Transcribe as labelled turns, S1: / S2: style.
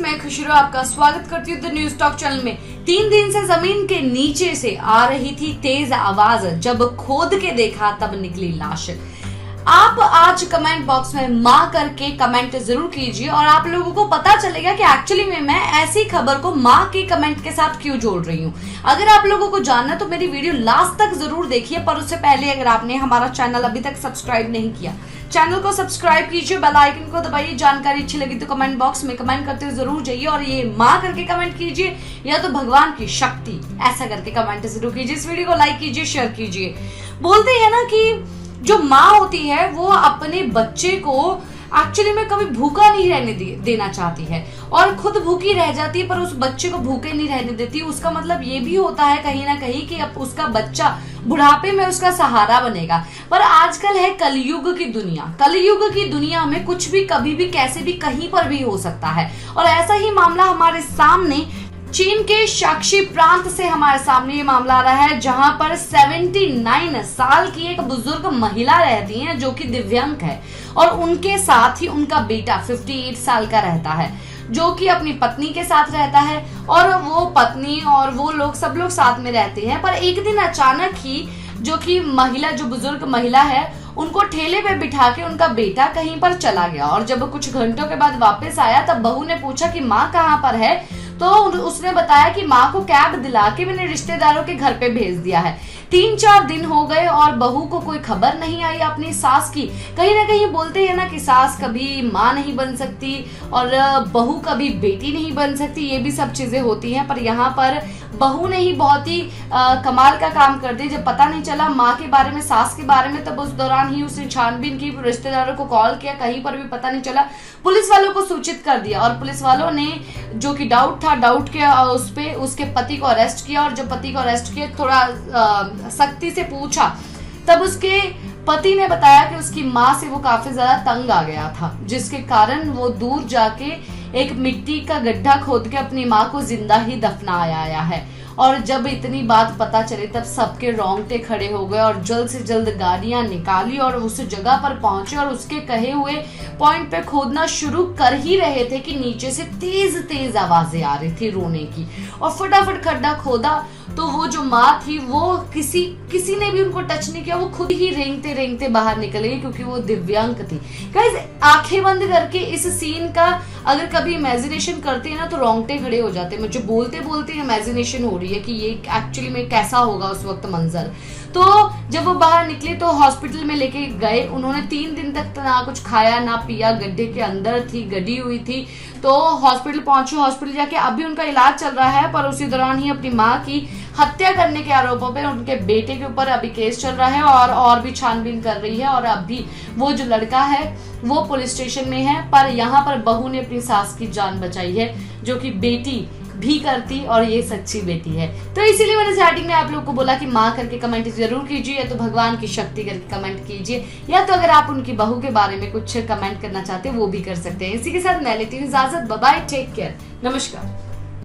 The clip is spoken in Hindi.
S1: मैं खुशरू आपका स्वागत करती हूँ द न्यूज टॉक चैनल में। 3 दिन से जमीन के नीचे से आ रही थी तेज आवाज, जब खोद के देखा तब निकली लाश। आप आज कमेंट बॉक्स में मां करके कमेंट जरूर कीजिए और आप लोगों को पता चलेगा कि एक्चुअली में मैं ऐसी खबर को मां के कमेंट के साथ क्यों जोड़ रही हूँ। अगर आप लोगों को जानना तो मेरी वीडियो लास्ट तक जरूर देखिए, पर उससे पहले अगर आपने हमारा चैनल अभी तक सब्सक्राइब नहीं किया, चैनल को सब्सक्राइब कीजिए, बेल आइकन को दबाइए। जानकारी अच्छी लगी तो कमेंट बॉक्स में कमेंट करते हुए जरूर जाइए और ये मां करके कमेंट कीजिए या तो भगवान की शक्ति ऐसा करके कमेंट जरूर कीजिए। इस वीडियो को लाइक कीजिए, शेयर कीजिए। बोलते हैं ना कि जो माँ होती है वो अपने बच्चे को एक्चुअली में कभी भूखा नहीं रहने देना चाहती है और खुद भूखी रह जाती है, पर उस बच्चे को भूखे नहीं रहने देती। उसका मतलब ये भी होता है कहीं ना कहीं कि अब उसका बच्चा बुढ़ापे में उसका सहारा बनेगा। पर आजकल है कलयुग की दुनिया। कलयुग की दुनिया में कुछ भी कभी भी कैसे भी कहीं पर भी हो सकता है और ऐसा ही मामला हमारे सामने चीन के शाक्षी प्रांत से हमारे सामने ये मामला आ रहा है, जहां पर 79 साल की एक बुजुर्ग महिला रहती हैं जो कि दिव्यांग है और उनके साथ ही उनका बेटा 58 साल का रहता है जो कि अपनी पत्नी के साथ रहता है और वो पत्नी और वो लोग सब लोग साथ में रहते हैं। पर एक दिन अचानक ही जो कि महिला, जो बुजुर्ग महिला है, उनको ठेले पे बिठा के उनका बेटा कहीं पर चला गया और जब कुछ घंटों के बाद वापस आया तब बहू ने पूछा कि माँ कहाँ पर है, तो उसने बताया कि माँ को कैब दिला के मैंने रिश्तेदारों के घर पे भेज दिया है। 3-4 दिन हो गए और बहू को कोई खबर नहीं आई अपनी सास की। कहीं ना कहीं बोलते हैं ना कि सास कभी माँ नहीं बन सकती और बहू कभी बेटी नहीं बन सकती, ये भी सब चीजें होती हैं। पर यहाँ पर बहू ने ही बहुत ही कमाल का काम कर दिया। जब पता नहीं चला माँ के बारे में, सास के बारे में, तब उस दौरान ही उसने छानबीन की, रिश्तेदारों को कॉल किया, कहीं पर भी पता नहीं चला, पुलिस वालों को सूचित कर दिया और पुलिस वालों ने जो कि डाउट के उस पे उसके पति को अरेस्ट किया और जब पति को अरेस्ट किया थोड़ा सख्ती से पूछा तब उसके पति ने बताया कि उसकी माँ से वो काफी ज्यादा तंग आ गया था, जिसके कारण वो दूर जाके एक मिट्टी का गड्ढा खोद के अपनी माँ को जिंदा ही दफनाया आया है। और जब इतनी बात पता चली तब सबके रोंगटे खड़े हो गए और जल्द से जल्द गाड़ियां निकाली और उस जगह पर पहुंचे और उसके कहे हुए पॉइंट पे खोदना शुरू कर ही रहे थे कि नीचे से तेज आवाजें आ रही थी रोने की और फटाफट खड्डा खोदा तो वो जो माँ थी वो किसी ने भी उनको टच नहीं किया, वो खुद ही रेंगते बाहर निकल गई क्योंकि वो दिव्यांग थी। गाइस, आंखें बंद करके इस सीन का अगर कभी इमेजिनेशन करते हैं ना तो रोंगटे खड़े हो जाते हैं। मुझे बोलते इमेजिनेशन हो रही है कि ये एक्चुअली में कैसा होगा उस वक्त मंजर। तो जब वो बाहर निकले तो हॉस्पिटल में लेके गए। उन्होंने 3 दिन तक ना कुछ खाया ना पिया, गड्ढे के अंदर थी, गड़ी हुई थी। तो हॉस्पिटल पहुंचे, हॉस्पिटल जाके अभी उनका इलाज चल रहा है, पर उसी दौरान ही अपनी माँ की हत्या करने के आरोपों पे उनके बेटे के ऊपर अभी केस चल रहा है और भी छानबीन कर रही है और अभी वो जो लड़का है वो पुलिस स्टेशन में है। पर यहाँ पर बहू ने अपनी सास की जान बचाई है जो कि बेटी भी करती और ये सच्ची बेटी है। तो इसीलिए मैंने स्टार्टिंग में आप लोग को बोला कि माँ करके कमेंट जरूर कीजिए या तो भगवान की शक्ति करके कमेंट कीजिए या तो अगर आप उनकी बहू के बारे में कुछ कमेंट करना चाहते हैं वो भी कर सकते हैं। इसी के साथ मैं लेती हूँ इजाजत। बाय बाय, टेक केयर, नमस्कार।